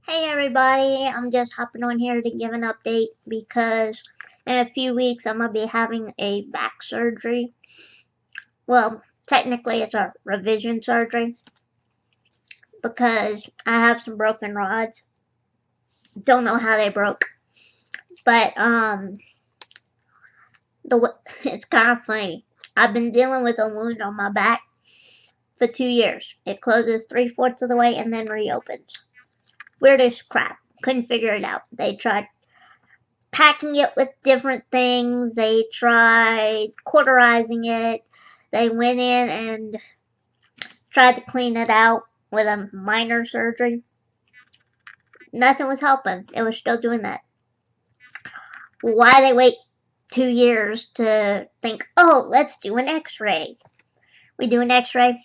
Hey everybody, I'm just hopping on here to give an update because in a few weeks I'm going to be having a back surgery. Well, technically it's a revision surgery because I have some broken rods. Don't know how they broke, but the it's kind of funny. I've been dealing with a wound on my back for 2 years. It closes 3/4 of the way and then reopens. Weirdest crap. Couldn't figure it out. They tried packing it with different things. They tried cauterizing it. They went in and tried to clean it out with a minor surgery. Nothing was helping. It was still doing that. Why they wait 2 years to think, oh, let's do an x-ray? We do an x-ray.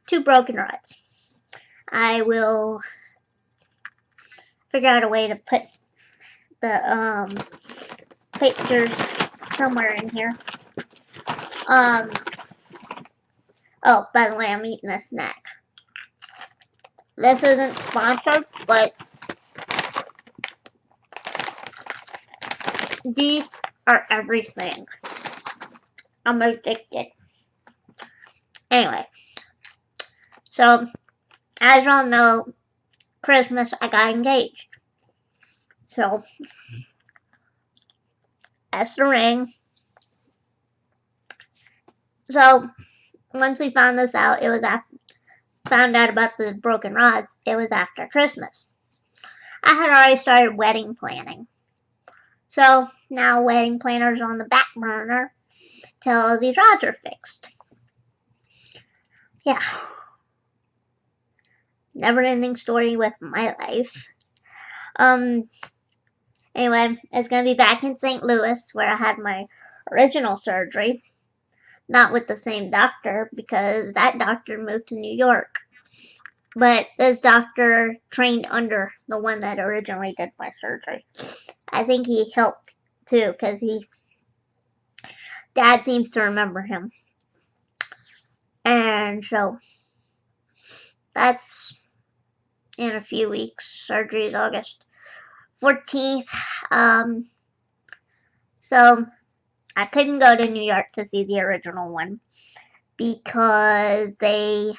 Two broken rods. I will figure out a way to put the pictures somewhere in here. Oh, by the way, I'm eating a snack. This isn't sponsored, but these are everything. I'm addicted. Anyway, so as y'all know, Christmas I got engaged. So that's the ring. So once we found this out, found out about the broken rods. It was after Christmas. I had already started wedding planning. So now wedding planner's on the back burner till these rods are fixed. Yeah. Never ending story with my life. Anyway, it's gonna be back in St. Louis where I had my original surgery. Not with the same doctor because that doctor moved to New York. But this doctor trained under the one that originally did my surgery. I think he helped too because Dad seems to remember him. And so that's in a few weeks. Surgery is August 14th. So I couldn't go to New York to see the original one because they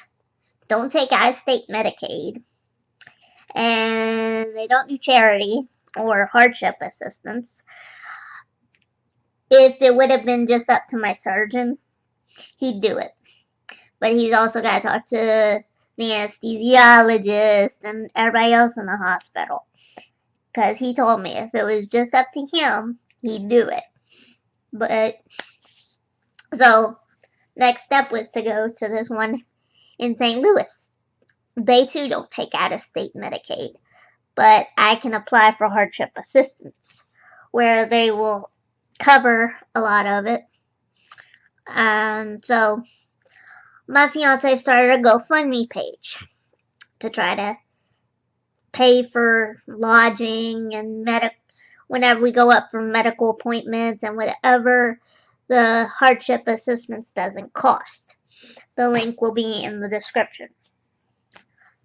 don't take out-of-state Medicaid and they don't do charity or hardship assistance. If it would have been just up to my surgeon, he'd do it. But he's also got to talk to the anesthesiologist and everybody else in the hospital. Because he told me if it was just up to him, he'd do it. But, so, next step was to go to this one in St. Louis. They too don't take out of state Medicaid, but I can apply for hardship assistance, where they will cover a lot of it. And so, my fiance started a GoFundMe page to try to pay for lodging and whenever we go up for medical appointments and whatever the hardship assistance doesn't cost. The link will be in the description.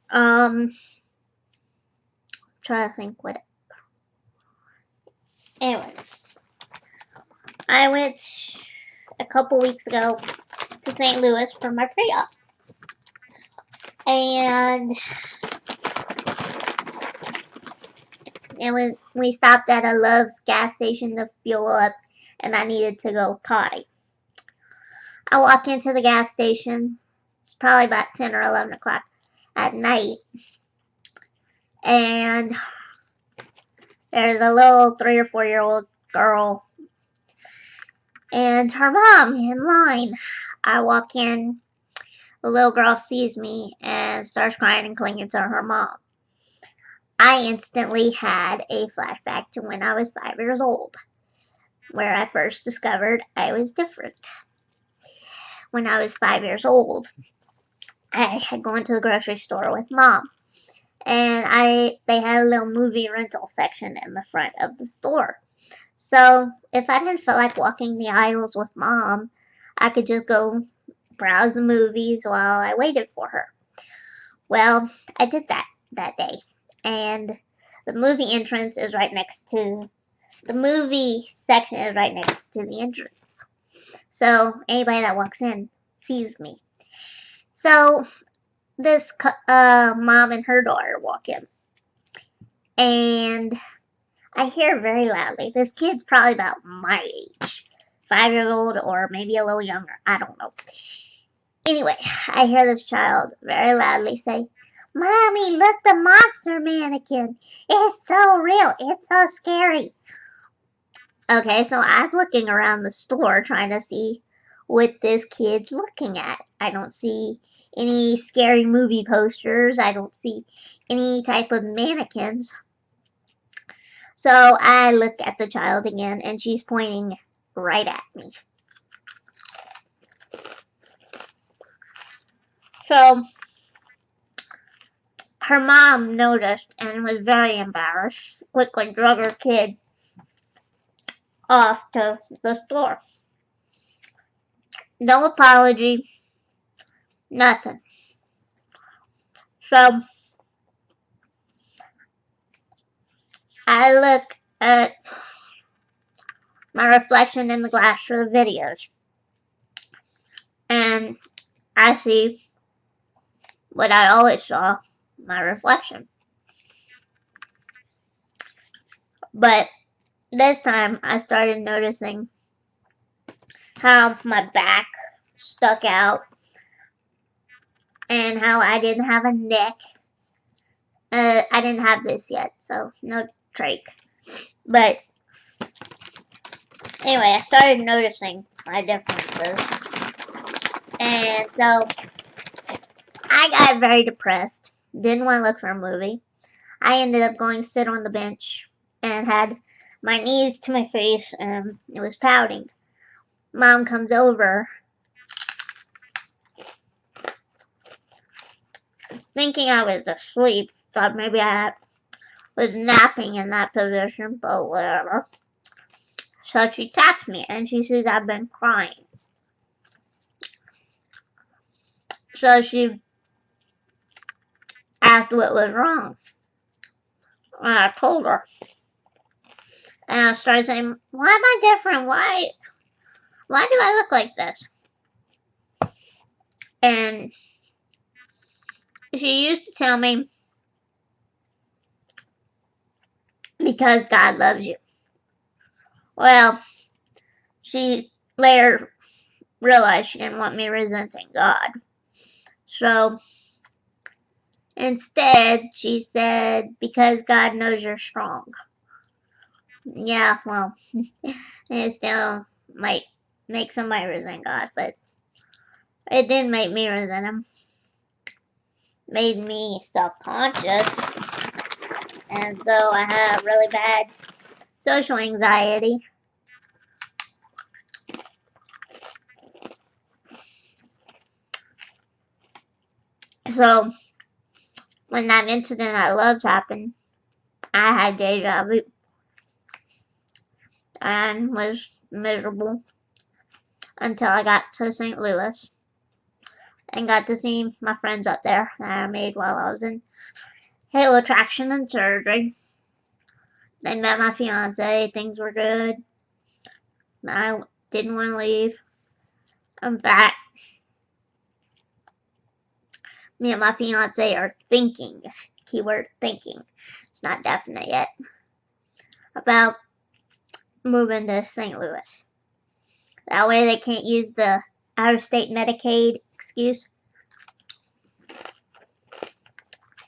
Try to think what. Anyway, I went a couple weeks ago to St. Louis for my pre-op, and we stopped at a Love's gas station to fuel up, and I needed to go potty. I walk into the gas station. It's probably about 10 or 11 o'clock at night, and there's a little 3 or 4-year-old girl and her mom in line. I walk in, the little girl sees me and starts crying and clinging to her mom. I instantly had a flashback to when I was 5 years old, where I first discovered I was different. When I was 5 years old, I had gone to the grocery store with Mom, and they had a little movie rental section in the front of the store. So if I didn't feel like walking the aisles with Mom, I could just go browse the movies while I waited for her. Well, I did that day, and the movie entrance is right next to the movie section is right next to the entrance. So anybody that walks in sees me. So this mom and her daughter walk in, and I hear very loudly. This kid's probably about my age, 5 years old or maybe a little younger. I don't know. Anyway, I hear this child very loudly say, "Mommy, look, the monster mannequin. It's so real. It's so scary." Okay, so I'm looking around the store trying to see what this kid's looking at. I don't see any scary movie posters. I don't see any type of mannequins. So I look at the child again, and she's pointing right at me. So her mom noticed and was very embarrassed, quickly drug her kid off to the store. No apology, nothing. So I look at my reflection in the glass for the videos, and I see what I always saw, my reflection. But this time I started noticing how my back stuck out and how I didn't have a neck. I didn't have this yet, so no trach. But anyway, I started noticing my differences. And so I got very depressed. Didn't want to look for a movie. I ended up going to sit on the bench and had my knees to my face, and it was pouting. Mom comes over, thinking I was asleep. Thought maybe I was napping in that position, but whatever. So she taps me, and she says I've been crying. So she asked what was wrong. And I told her. And I started saying, "Why am I different? Why do I look like this?" And she used to tell me, "Because God loves you." Well, she later realized she didn't want me resenting God. So instead, she said, "Because God knows you're strong." Yeah, well, it still might make somebody resent God, but it didn't make me resent Him. Made me self-conscious, and so I have really bad social anxiety. So when that incident at Love's happened, I had deja vu and was miserable until I got to St. Louis and got to see my friends up there that I made while I was in Halo Attraction and surgery. Then met my fiance. Things were good. I didn't want to leave. In fact, me and my fiance are thinking, keyword thinking, it's not definite yet, about moving to St. Louis. That way they can't use the out-of-state Medicaid excuse.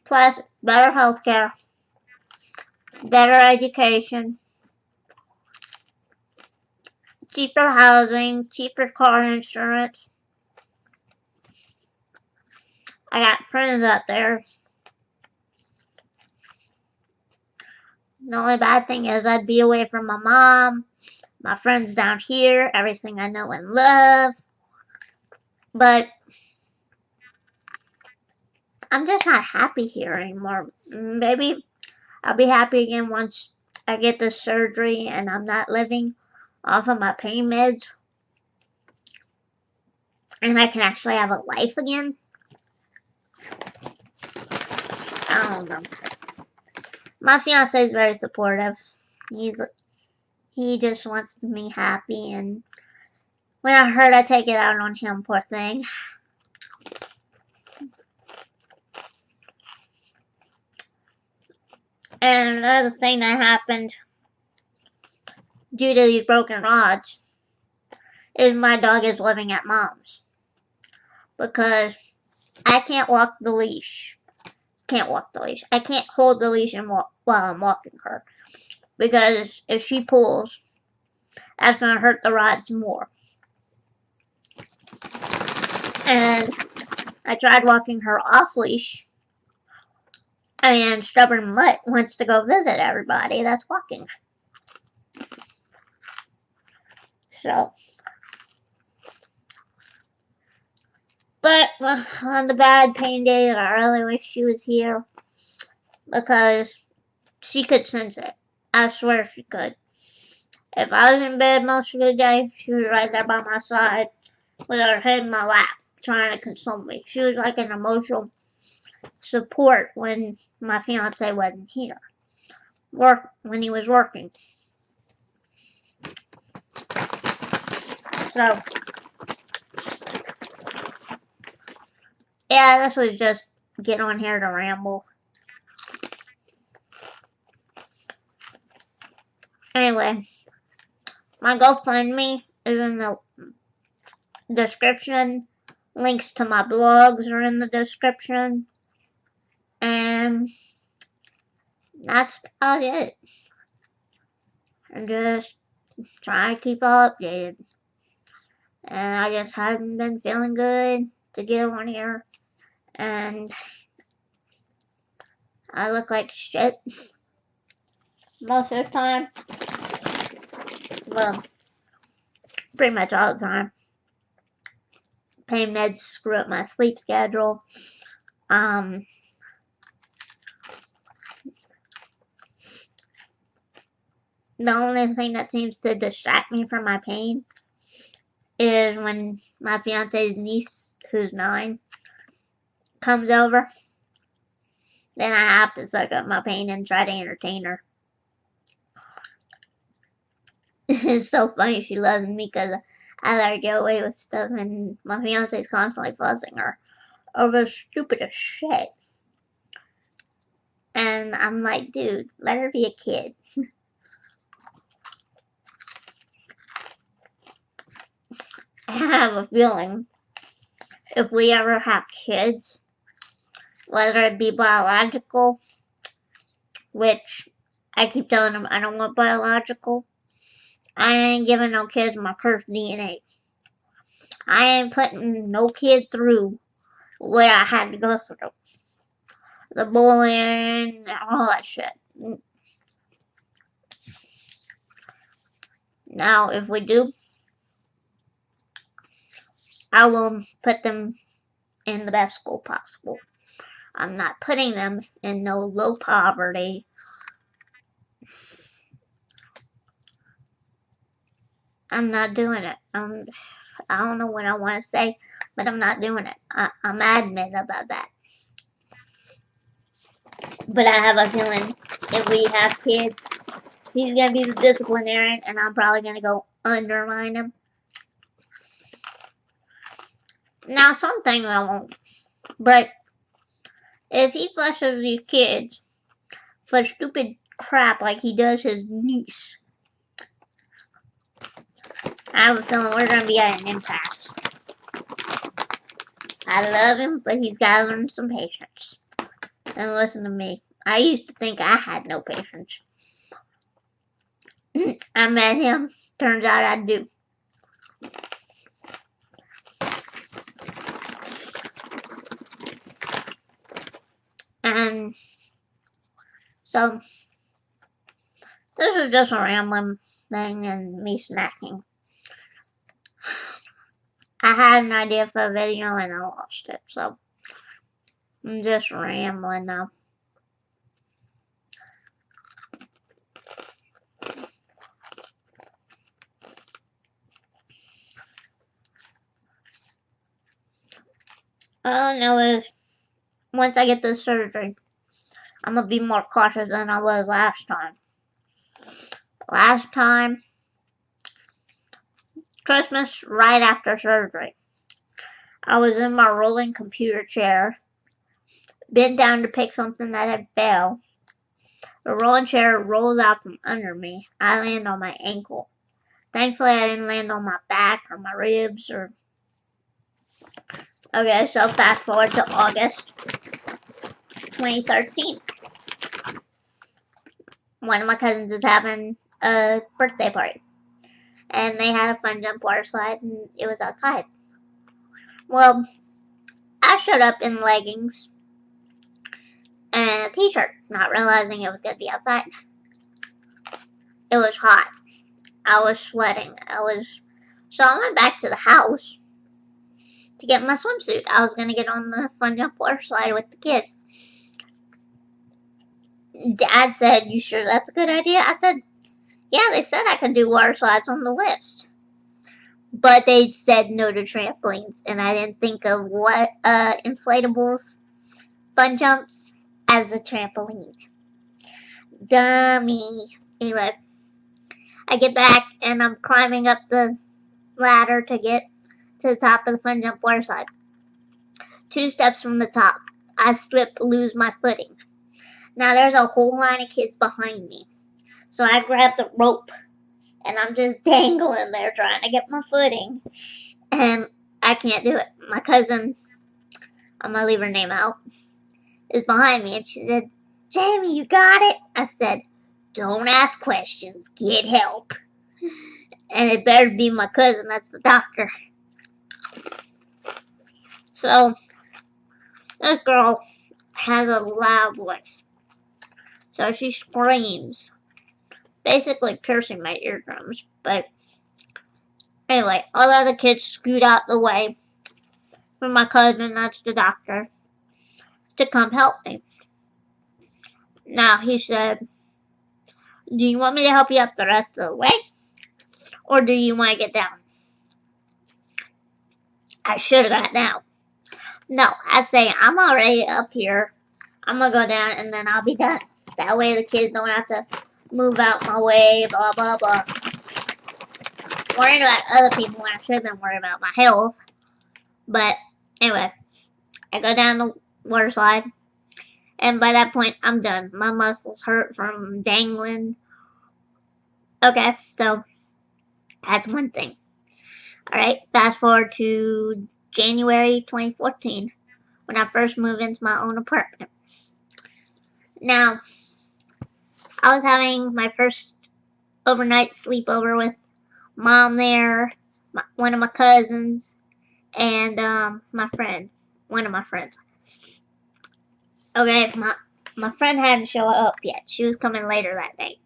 Plus, better health care, better education, cheaper housing, cheaper car insurance. I got friends up there. The only bad thing is I'd be away from my mom, my friends down here, everything I know and love. But I'm just not happy here anymore. Maybe I'll be happy again once I get the surgery and I'm not living off of my pain meds. And I can actually have a life again. I don't know. My fiance is very supportive. He's he just wants me happy, and when I hurt, I take it out on him. Poor thing. And another thing that happened due to these broken rods is my dog is living at mom's because I can't walk the leash. Can't walk the leash. I can't hold the leash and while I'm walking her because if she pulls, that's gonna hurt the rods more. And I tried walking her off leash, and Stubborn Mutt wants to go visit everybody that's walking. So, but on the bad pain days, I really wish she was here because she could sense it. I swear she could. If I was in bed most of the day, she was right there by my side with her head in my lap trying to console me. She was like an emotional support when my fiance wasn't here. When he was working. So, yeah, this was just get on here to ramble. Anyway, my GoFundMe is in the description. Links to my blogs are in the description. And that's about it. I'm just trying to keep up updated. And I just haven't been feeling good to get on here. And I look like shit most of the time. Well, pretty much all the time. Pain meds screw up my sleep schedule. The only thing that seems to distract me from my pain is when my fiance's niece, who's 9, comes over. Then I have to suck up my pain and try to entertain her. It's so funny she loves me because I let her get away with stuff, and my fiance's constantly fussing her over the stupidest shit. And I'm like, dude, let her be a kid. I have a feeling if we ever have kids, whether it be biological, which I keep telling them I don't want biological, I ain't giving no kids my cursed DNA. I ain't putting no kid through what I had to go through. The bullying, all that shit. Now, if we do, I will put them in the best school possible. I'm not putting them in no low poverty. I'm not doing it. I don't know what I want to say, but I'm not doing it. I'm adamant about that. But I have a feeling if we have kids, he's going to be the disciplinarian, and I'm probably going to go undermine him. Now, some things I won't. But if he flushes these kids for stupid crap like he does his niece, I have a feeling we're going to be at an impasse. I love him, but he's got to learn some patience. And listen to me. I used to think I had no patience. I met him. Turns out I do. And so, this is just a rambling thing and me snacking. I had an idea for a video and I lost it, so I'm just rambling now. All I know is, once I get this surgery, I'm gonna be more cautious than I was last time. Last time, Christmas right after surgery, I was in my rolling computer chair, bent down to pick something that had fell. The rolling chair rolls out from under me. I land on my ankle. Thankfully, I didn't land on my back or my ribs or. Okay, so fast forward to August 2013. One of my cousins is having a birthday party, and they had a fun jump water slide, and it was outside. Well, I showed up in leggings and a t-shirt, not realizing it was gonna be outside. It was hot. I was sweating. So I went back to the house to get my swimsuit. I was gonna get on the fun jump water slide with the kids. Dad said, "You sure that's a good idea?" I said, "Yeah, they said I could do water slides on the list." But they said no to trampolines, and I didn't think of what inflatables, fun jumps as the trampoline. Dummy. Anyway, I get back and I'm climbing up the ladder to get to the top of the fun jump water slide. 2 steps from the top, I slip, lose my footing. Now there's a whole line of kids behind me. So I grab the rope and I'm just dangling there trying to get my footing. And I can't do it. My cousin, I'm gonna leave her name out, is behind me and she said, "Jamie, you got it?" I said, "Don't ask questions, get help." And it better be my cousin, that's the doctor. So this girl has a loud voice. So she screams, basically piercing my eardrums. But anyway, all the other kids scoot out the way for my cousin, that's the doctor, to come help me. Now he said, "Do you want me to help you up the rest of the way? Or do you want to get down?" I should have got down. No, I say, I'm already up here. I'm going to go down and then I'll be done. That way the kids don't have to move out my way, blah, blah, blah. Worrying about other people when I should have been worried about my health. But anyway, I go down the water slide. And by that point, I'm done. My muscles hurt from dangling. Okay, so that's one thing. Alright, fast forward to January 2014, when I first moved into my own apartment. Now, I was having my first overnight sleepover with Mom there, one of my cousins, and my friend, one of my friends. Okay, my friend hadn't shown up yet. She was coming later that night.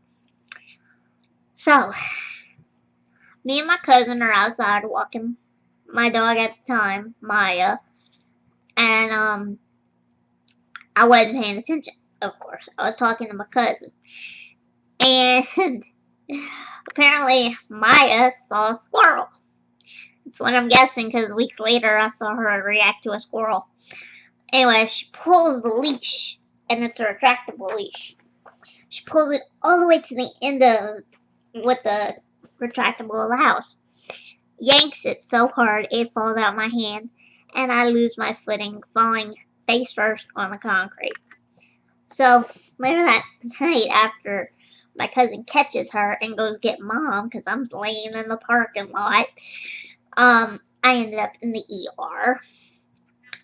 So, me and my cousin are outside walking my dog at the time, Maya, and I wasn't paying attention, of course. I was talking to my cousin. And apparently Maya saw a squirrel. That's what I'm guessing, because weeks later I saw her react to a squirrel. Anyway, she pulls the leash, and it's a retractable leash. She pulls it all the way to the end of with the retractable of the house. Yanks it so hard it falls out my hand, and I lose my footing, falling face first on the concrete. So later that night, after my cousin catches her and goes get Mom, because I'm laying in the parking lot, I ended up in the ER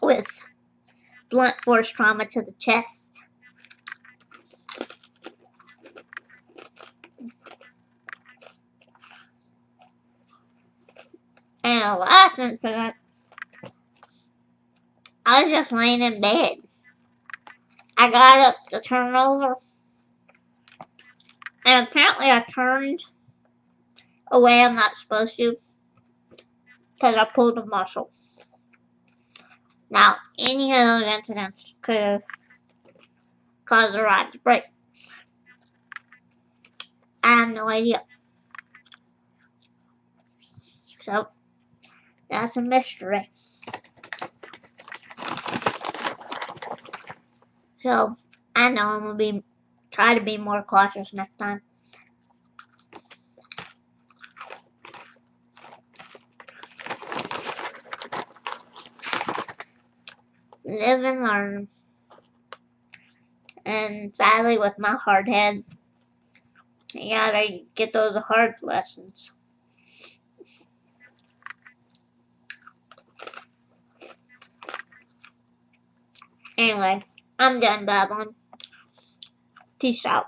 with blunt force trauma to the chest. And the last incident, I was just laying in bed. I got up to turn over, and apparently I turned a way I'm not supposed to, because I pulled a muscle. Now, any of those incidents could have caused the rod to break. I have no idea. So, that's a mystery. So, I know I'm gonna try to be more cautious next time. Live and learn. And sadly, with my hard head, you gotta get those hard lessons. Anyway, I'm done babbling. Peace out.